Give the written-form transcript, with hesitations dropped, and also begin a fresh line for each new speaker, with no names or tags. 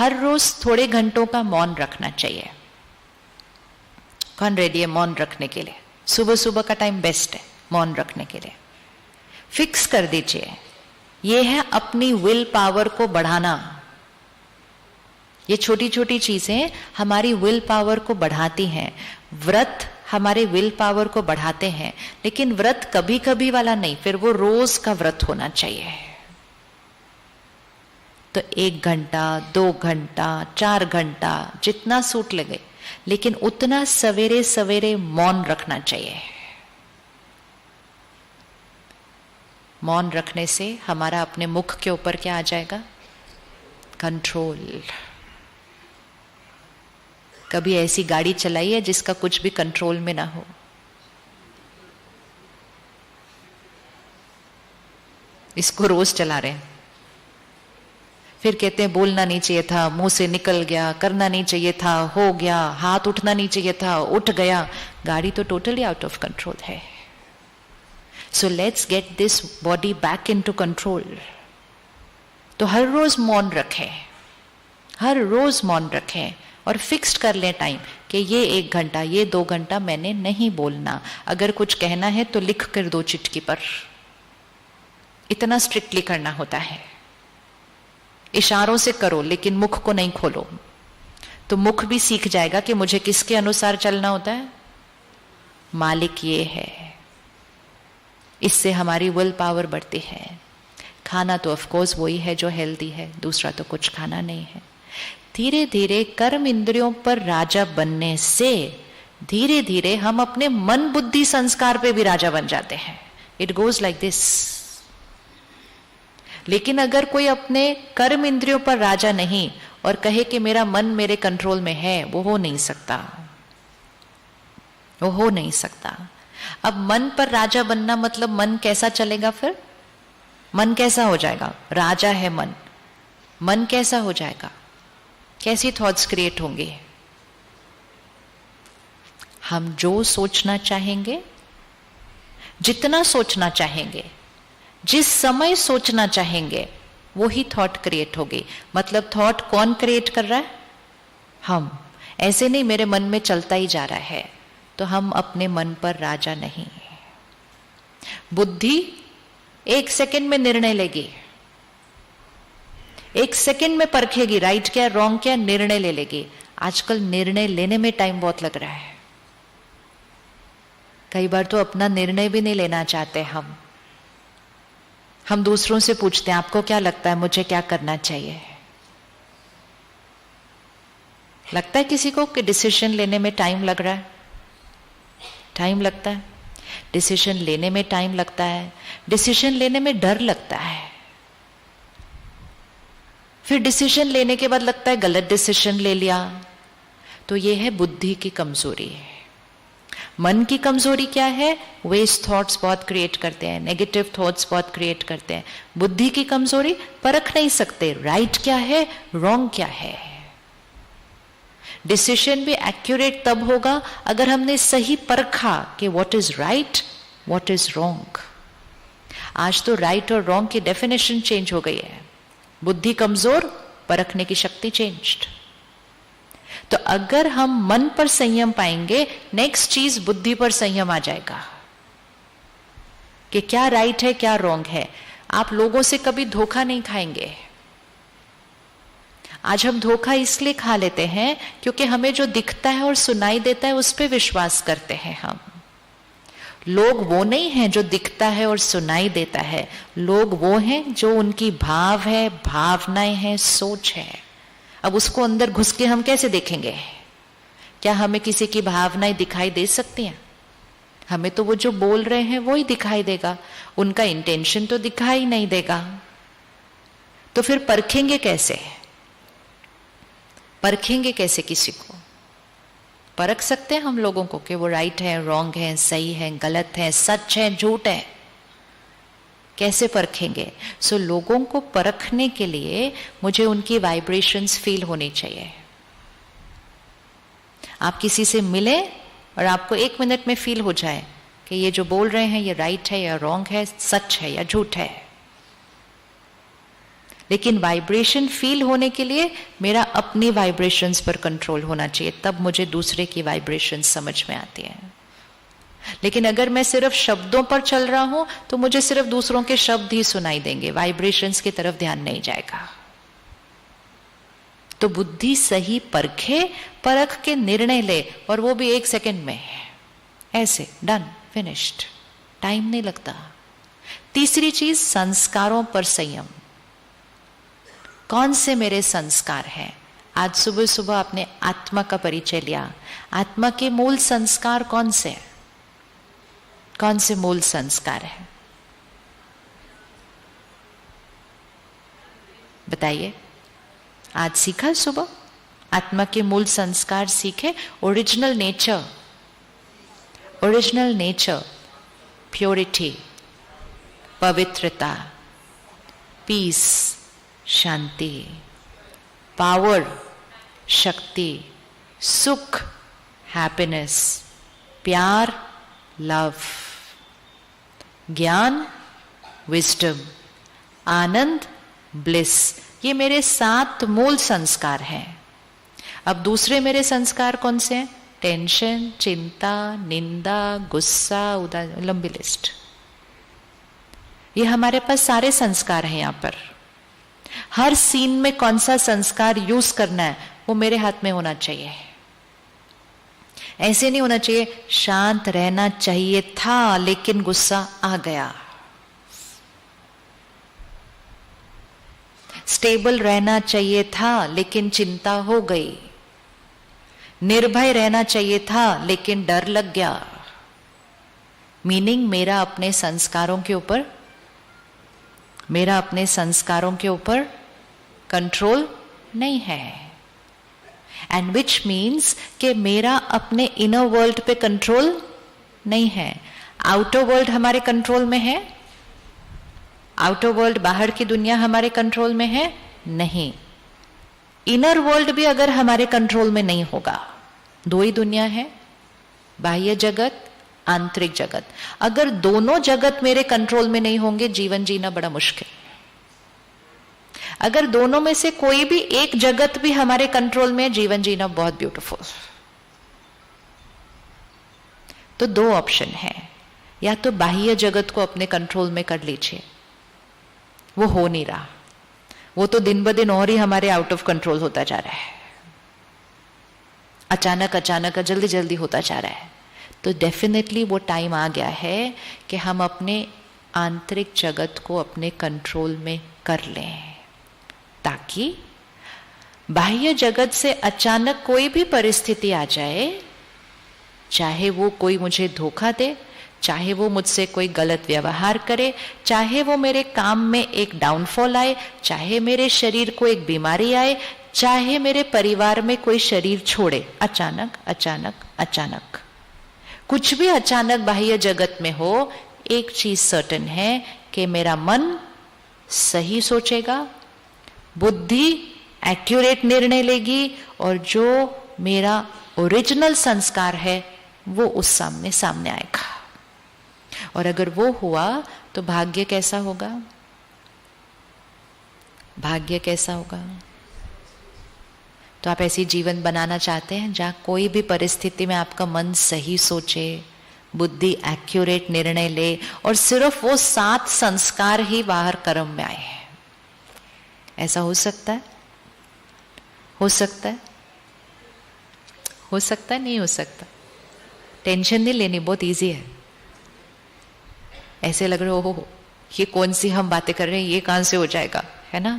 हर रोज थोड़े घंटों का मौन रखना चाहिए। कौन रेडी है मौन रखने के लिए? सुबह सुबह का टाइम बेस्ट है मौन रखने के लिए। फिक्स कर दीजिए, ये है अपनी विल पावर को बढ़ाना। ये छोटी छोटी चीजें हमारी विल पावर को बढ़ाती हैं। व्रत हमारे विल पावर को बढ़ाते हैं, लेकिन व्रत कभी कभी वाला नहीं, फिर वो रोज का व्रत होना चाहिए। तो 1 घंटा, 2 घंटा, 4 घंटा, जितना सूट लगे, लेकिन उतना सवेरे सवेरे मौन रखना चाहिए। मौन रखने से हमारा अपने मुख के ऊपर क्या आ जाएगा? कंट्रोल। कभी ऐसी गाड़ी चलाई है जिसका कुछ भी कंट्रोल में ना हो? इसको रोज चला रहे हैं, फिर कहते हैं बोलना नहीं चाहिए था, मुंह से निकल गया, करना नहीं चाहिए था, हो गया, हाथ उठना नहीं चाहिए था, उठ गया। गाड़ी तो टोटली आउट ऑफ कंट्रोल है। So let's get this body back into control. तो हर रोज मौन रखें, हर रोज मौन रखें और फिक्स्ड कर लें टाइम कि ये 1 घंटा, ये 2 घंटा मैंने नहीं बोलना। अगर कुछ कहना है तो लिख कर दो चिट्ठी पर। इतना स्ट्रिक्टली करना होता है। इशारों से करो लेकिन मुख को नहीं खोलो, तो मुख भी सीख जाएगा कि मुझे किसके अनुसार चलना होता है। मालिक ये है। इससे हमारी विल पावर बढ़ती है। खाना तो ऑफ कोर्स वही है जो हेल्दी है, दूसरा तो कुछ खाना नहीं है। धीरे धीरे कर्म इंद्रियों पर राजा बनने से धीरे धीरे हम अपने मन बुद्धि संस्कार पे भी राजा बन जाते हैं। It goes like this. लेकिन अगर कोई अपने कर्म इंद्रियों पर राजा नहीं और कहे कि मेरा मन मेरे कंट्रोल में है, वो हो नहीं सकता, वो हो नहीं सकता। अब मन पर राजा बनना मतलब मन कैसा चलेगा? फिर मन कैसा हो जाएगा? राजा है मन, मन कैसा हो जाएगा? कैसी थॉट्स क्रिएट होंगे? हम जो सोचना चाहेंगे, जितना सोचना चाहेंगे, जिस समय सोचना चाहेंगे, वो ही थॉट क्रिएट होगी। मतलब थॉट कौन क्रिएट कर रहा है? हम। ऐसे नहीं मेरे मन में चलता ही जा रहा है, तो हम अपने मन पर राजा नहीं। बुद्धि 1 सेकंड में निर्णय लेगी, 1 सेकंड में परखेगी राइट क्या रॉन्ग क्या, निर्णय ले लेगी। आजकल निर्णय लेने में टाइम बहुत लग रहा है। कई बार तो अपना निर्णय भी नहीं लेना चाहते हम दूसरों से पूछते हैं आपको क्या लगता है मुझे क्या करना चाहिए। लगता है किसी को कि डिसीजन लेने में टाइम लग रहा है? टाइम लगता है, डिसीजन लेने में टाइम लगता है, डिसीजन लेने में डर लगता है, फिर डिसीजन लेने के बाद लगता है गलत डिसीजन ले लिया। तो ये है बुद्धि की कमजोरी। मन की कमजोरी क्या है? वेस्ट थॉट्स बहुत क्रिएट करते हैं, नेगेटिव थॉट्स बहुत क्रिएट करते हैं। बुद्धि की कमजोरी, परख नहीं सकते राइट क्या है रॉन्ग क्या है। डिसीजन भी एक्यूरेट तब होगा अगर हमने सही परखा कि what is right what is wrong. आज तो राइट और रॉन्ग की डेफिनेशन चेंज हो गई है। बुद्धि कमजोर, परखने की शक्ति चेंज्ड। तो अगर हम मन पर संयम पाएंगे, नेक्स्ट चीज बुद्धि पर संयम आ जाएगा कि क्या राइट है क्या रॉन्ग है। आप लोगों से कभी धोखा नहीं खाएंगे। आज हम धोखा इसलिए खा लेते हैं क्योंकि हमें जो दिखता है और सुनाई देता है उस पर विश्वास करते हैं हम। लोग वो नहीं हैं जो दिखता है और सुनाई देता है, लोग वो हैं जो उनकी भाव है, भावनाएं हैं, सोच है। अब उसको अंदर घुस के हम कैसे देखेंगे? क्या हमें किसी की भावनाएं दिखाई दे सकती हैं? हमें तो वो जो बोल रहे हैं वो ही दिखाई देगा, उनका इंटेंशन तो दिखाई नहीं देगा। तो फिर परखेंगे कैसे? परखेंगे कैसे किसी को? परख सकते हैं हम लोगों को कि वो राइट है रॉन्ग है, सही है गलत है, सच है झूठ है? कैसे परखेंगे? सो लोगों को परखने के लिए मुझे उनकी वाइब्रेशंस फील होनी चाहिए। आप किसी से मिले और आपको 1 मिनट में फील हो जाए कि ये जो बोल रहे हैं ये राइट है या रॉन्ग है, सच है या झूठ है। लेकिन वाइब्रेशन फील होने के लिए मेरा अपनी वाइब्रेशंस पर कंट्रोल होना चाहिए, तब मुझे दूसरे की वाइब्रेशंस समझ में आती है। लेकिन अगर मैं सिर्फ शब्दों पर चल रहा हूं तो मुझे सिर्फ दूसरों के शब्द ही सुनाई देंगे, वाइब्रेशंस की तरफ ध्यान नहीं जाएगा। तो बुद्धि सही परखे, परख के निर्णय ले, और वो भी 1 सेकंड में, ऐसे डन फिनिश्ड, टाइम नहीं लगता। तीसरी चीज, संस्कारों पर संयम। कौन से मेरे संस्कार हैं? आज सुबह सुबह आपने आत्मा का परिचय लिया। आत्मा के मूल संस्कार कौन से हैं? कौन से मूल संस्कार हैं बताइए। आज सीखा सुबह, आत्मा के मूल संस्कार सीखे। Original nature, original nature, purity, पवित्रता, पीस, शांति, पावर, शक्ति, सुख, हैप्पीनेस, प्यार, लव, ज्ञान, विजडम, आनंद, ब्लिस, ये मेरे 7 मूल संस्कार हैं। अब दूसरे मेरे संस्कार कौन से हैं? टेंशन, चिंता, निंदा, गुस्सा, उदासी, लंबी लिस्ट। ये हमारे पास सारे संस्कार हैं। यहां पर हर सीन में कौन सा संस्कार यूज करना है वो मेरे हाथ में होना चाहिए। ऐसे नहीं होना चाहिए शांत रहना चाहिए था लेकिन गुस्सा आ गया, स्टेबल रहना चाहिए था लेकिन चिंता हो गई, निर्भय रहना चाहिए था लेकिन डर लग गया। मीनिंग मेरा अपने संस्कारों के ऊपर कंट्रोल नहीं है। एंड विच मीन्स कि मेरा अपने इनर वर्ल्ड पे कंट्रोल नहीं है। आउटर वर्ल्ड हमारे कंट्रोल में है? आउटर वर्ल्ड, बाहर की दुनिया हमारे कंट्रोल में है? नहीं। इनर वर्ल्ड भी अगर हमारे कंट्रोल में नहीं होगा, 2 ही दुनिया है, बाह्य जगत, आंतरिक जगत। अगर दोनों जगत मेरे कंट्रोल में नहीं होंगे, जीवन जीना बड़ा मुश्किल। अगर दोनों में से कोई भी एक जगत भी हमारे कंट्रोल में है, जीवन जीना बहुत ब्यूटीफुल। तो 2 ऑप्शन है, या तो बाह्य जगत को अपने कंट्रोल में कर लीजिए, वो हो नहीं रहा, वो तो दिन ब दिन और ही हमारे आउट ऑफ कंट्रोल होता जा रहा है, अचानक अचानक जल्दी जल्दी होता जा रहा है। तो डेफिनेटली वो टाइम आ गया है कि हम अपने आंतरिक जगत को अपने कंट्रोल में कर लें, ताकि बाह्य जगत से अचानक कोई भी परिस्थिति आ जाए, चाहे वो कोई मुझे धोखा दे, चाहे वो मुझसे कोई गलत व्यवहार करे, चाहे वो मेरे काम में एक डाउनफॉल आए, चाहे मेरे शरीर को एक बीमारी आए, चाहे मेरे परिवार में कोई शरीर छोड़े, अचानक अचानक अचानक कुछ भी अचानक बाह्य जगत में हो, एक चीज सर्टेन है कि मेरा मन सही सोचेगा, बुद्धि एक्यूरेट निर्णय लेगी, और जो मेरा ओरिजिनल संस्कार है वो उस सामने आएगा। और अगर वो हुआ तो भाग्य कैसा होगा? भाग्य कैसा होगा? तो आप ऐसी जीवन बनाना चाहते हैं जहां कोई भी परिस्थिति में आपका मन सही सोचे, बुद्धि एक्यूरेट निर्णय ले, और सिर्फ वो 7 संस्कार ही बाहर कर्म में आए। ऐसा हो सकता है? हो सकता है? हो सकता है? नहीं हो सकता? टेंशन नहीं लेनी, बहुत इजी है। ऐसे लग रहे हो ये कौन सी हम बातें कर रहे हैं, ये कहां से हो जाएगा, है ना?